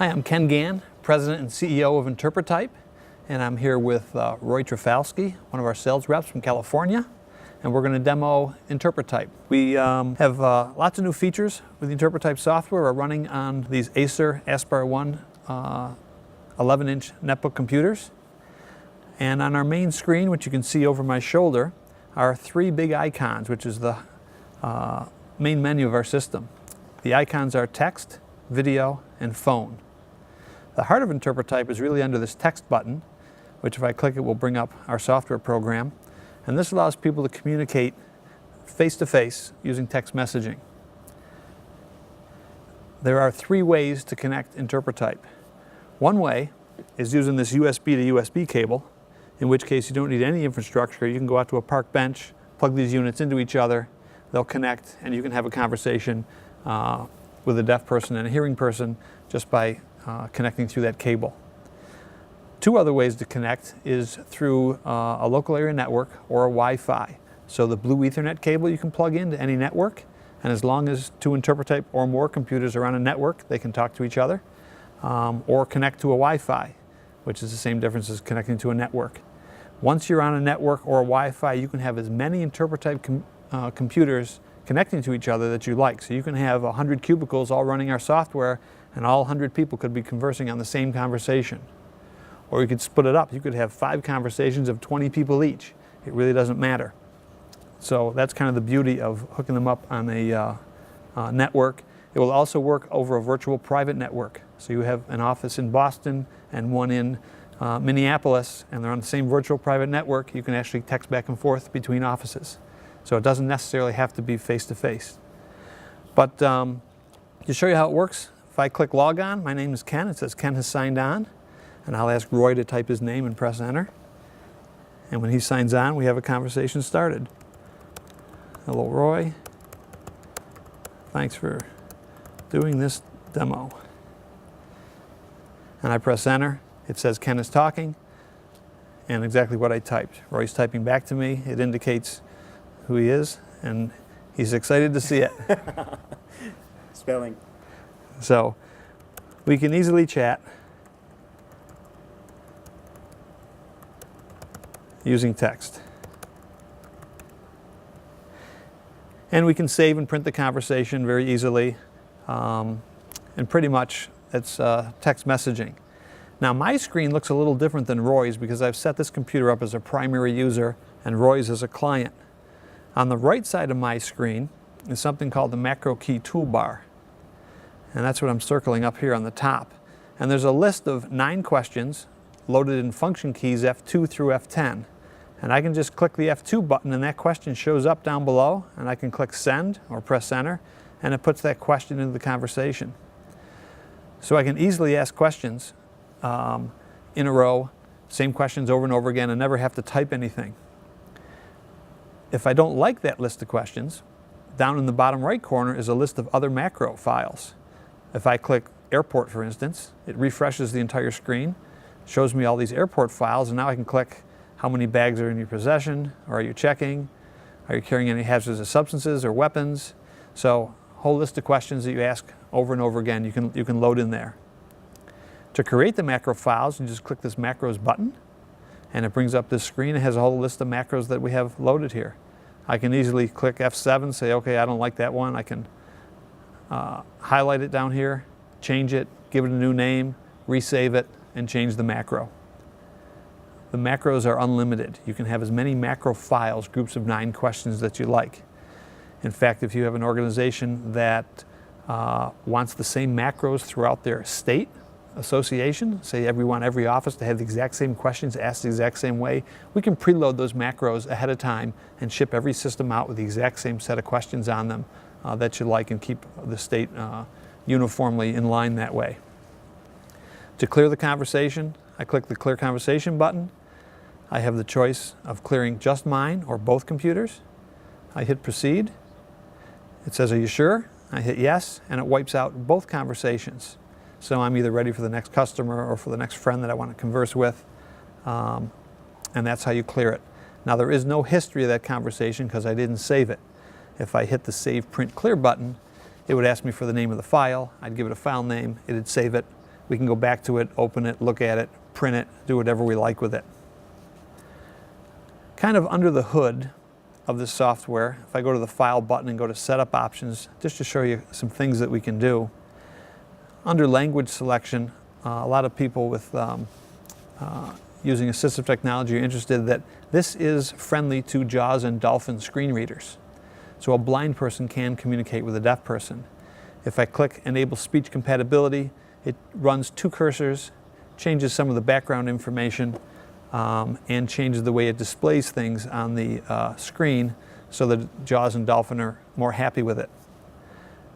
Hi, I'm Ken Gann, President and CEO of Interpretype, and I'm here with Roy Trafalski, one of our sales reps from California, and we're going to demo Interpretype. We have lots of new features with the Interpretype software. We're running on these Acer Part1 11-inch netbook computers, and on our main screen, which you can see over my shoulder, are three big icons, which is the main menu of our system. The icons are text, video, and phone. The heart of Interpretype is really under this text button, which if I click it will bring up our software program. And this allows people to communicate face-to-face using text messaging. There are three ways to connect Interpretype. One way is using this USB to USB cable, in which case you don't need any infrastructure. You can go out to a park bench, plug these units into each other, they'll connect, and you can have a conversation with a deaf person and a hearing person just by connecting through that cable. Two other ways to connect is through a local area network or a Wi-Fi. So the blue Ethernet cable you can plug into any network, and as long as two Interpretype or more computers are on a network, they can talk to each other, or connect to a Wi-Fi, which is the same difference as connecting to a network. Once you're on a network or a Wi-Fi, you can have as many Interpretype computers connecting to each other that you like. So you can have 100 cubicles all running our software, and all 100 people could be conversing on the same conversation. Or you could split it up. You could have 5 conversations of 20 people each. It really doesn't matter. So that's kind of the beauty of hooking them up on a network. It will also work over a virtual private network. So you have an office in Boston and one in Minneapolis, and they're on the same virtual private network. You can actually text back and forth between offices. So it doesn't necessarily have to be face-to-face. But to show you how it works, if I click log on, my name is Ken. It says Ken has signed on. And I'll ask Roy to type his name and press enter. And when he signs on, we have a conversation started. Hello, Roy. Thanks for doing this demo. And I press enter. It says Ken is talking, and exactly what I typed. Roy's typing back to me. It indicates who he is, and he's excited to see it. Spelling. So we can easily chat using text. And we can save and print the conversation very easily, and pretty much it's text messaging. Now my screen looks a little different than Roy's because I've set this computer up as a primary user and Roy's as a client. On the right side of my screen is something called the macro key toolbar, and that's what I'm circling up here on the top. And there's a list of 9 questions loaded in function keys F2 through F10. And I can just click the F2 button and that question shows up down below, and I can click send or press enter, and it puts that question into the conversation. So I can easily ask questions in a row, same questions over and over again, and never have to type anything. If I don't like that list of questions, down in the bottom right corner is a list of other macro files. If I click airport, for instance, it refreshes the entire screen, shows me all these airport files, and now I can click how many bags are in your possession, or are you checking? Are you carrying any hazardous substances or weapons? So a whole list of questions that you ask over and over again, you can load in there. To create the macro files, you just click this macros button, and it brings up this screen. It has a whole list of macros that we have loaded here. I can easily click F7, say, okay, I don't like that one. I can highlight it down here, change it, give it a new name, resave it, and change the macro. The macros are unlimited. You can have as many macro files, groups of 9 questions that you like. In fact, if you have an organization that wants the same macros throughout their state association, say every office to have the exact same questions asked the exact same way, we can preload those macros ahead of time and ship every system out with the exact same set of questions on them that you like, and keep the state uniformly in line that way. To clear the conversation, I click the Clear Conversation button. I have the choice of clearing just mine or both computers. I hit Proceed. It says, are you sure? I hit yes, and it wipes out both conversations. So I'm either ready for the next customer or for the next friend that I want to converse with, and that's how you clear it. Now there is no history of that conversation because I didn't save it. If I hit the Save Print Clear button, it would ask me for the name of the file. I'd give it a file name, it'd save it, We can go back to it, open it, look at it, print it, do whatever we like with it. Kind of under the hood of this software, if I go to the File button and go to Setup Options, just to show you some things that we can do. Under language selection, a lot of people with using assistive technology are interested that this is friendly to JAWS and Dolphin screen readers. So a blind person can communicate with a deaf person. If I click Enable Speech Compatibility, it runs 2 cursors, changes some of the background information, and changes the way it displays things on the screen so that JAWS and Dolphin are more happy with it.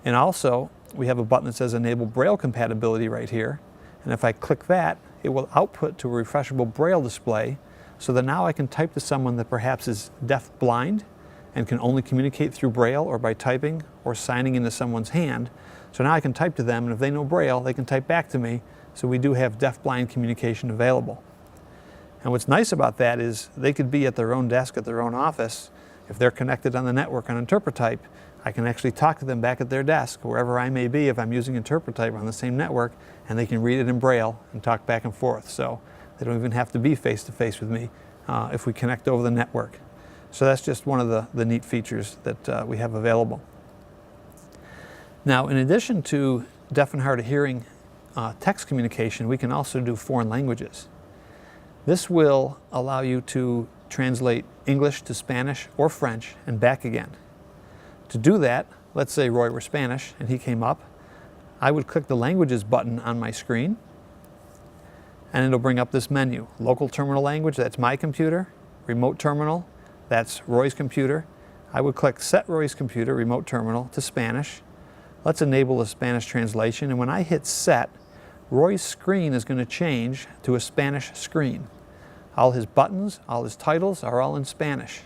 And also, we have a button that says Enable Braille Compatibility right here. And if I click that, it will output to a refreshable Braille display so that now I can type to someone that perhaps is deaf-blind and can only communicate through Braille or by typing or signing into someone's hand. So now I can type to them, and if they know Braille, they can type back to me. So we do have deaf-blind communication available. And what's nice about that is they could be at their own desk at their own office. If they're connected on the network on Interpretype, I can actually talk to them back at their desk, wherever I may be if I'm using Interpretype on the same network, and they can read it in Braille and talk back and forth. So they don't even have to be face-to-face with me if we connect over the network. So that's just one of the neat features that we have available. Now, in addition to deaf and hard of hearing text communication, we can also do foreign languages. This will allow you to translate English to Spanish or French and back again. To do that, let's say Roy were Spanish and he came up, I would click the Languages button on my screen, and it'll bring up this menu. Local terminal language, that's my computer. Remote terminal, that's Roy's computer. I would click Set Roy's computer, remote terminal, to Spanish. Let's enable the Spanish translation, and when I hit Set, Roy's screen is going to change to a Spanish screen. All his buttons, all his titles are all in Spanish.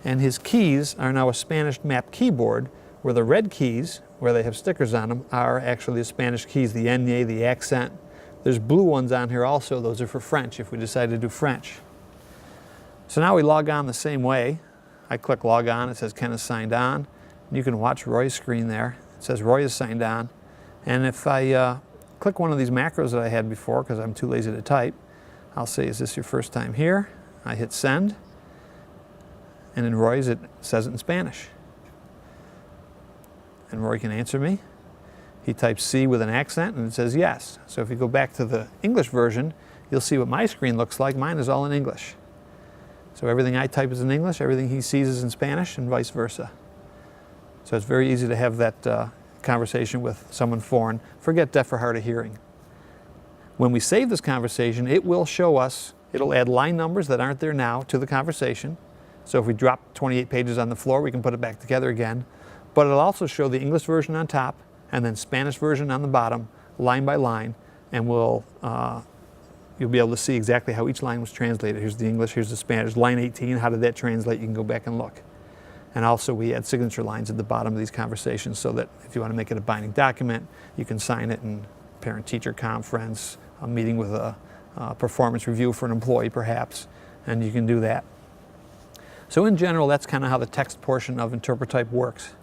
And his keys are now a Spanish map keyboard, where the red keys, where they have stickers on them, are actually the Spanish keys, the ñ, the accent. There's blue ones on here also. Those are for French, if we decide to do French. So now we log on the same way. I click Log On. It says Ken is signed on. And you can watch Roy's screen there. It says Roy is signed on. And if I click one of these macros that I had before, because I'm too lazy to type, I'll say, is this your first time here? I hit Send. And in Roy's, it says it in Spanish. And Roy can answer me. He types C with an accent, and it says yes. So if you go back to the English version, you'll see what my screen looks like. Mine is all in English. So everything I type is in English, everything he sees is in Spanish, and vice versa. So it's very easy to have that conversation with someone foreign. Forget deaf or hard of hearing. When we save this conversation, it will show us, it'll add line numbers that aren't there now to the conversation. So if we drop 28 pages on the floor, we can put it back together again. But it'll also show the English version on top and then Spanish version on the bottom, line by line, and you'll be able to see exactly how each line was translated. Here's the English, here's the Spanish. Line 18, how did that translate? You can go back and look. And also we add signature lines at the bottom of these conversations so that if you want to make it a binding document, you can sign it in parent-teacher conference, a meeting with a performance review for an employee perhaps, and you can do that. So in general, that's kind of how the text portion of Interpretype works.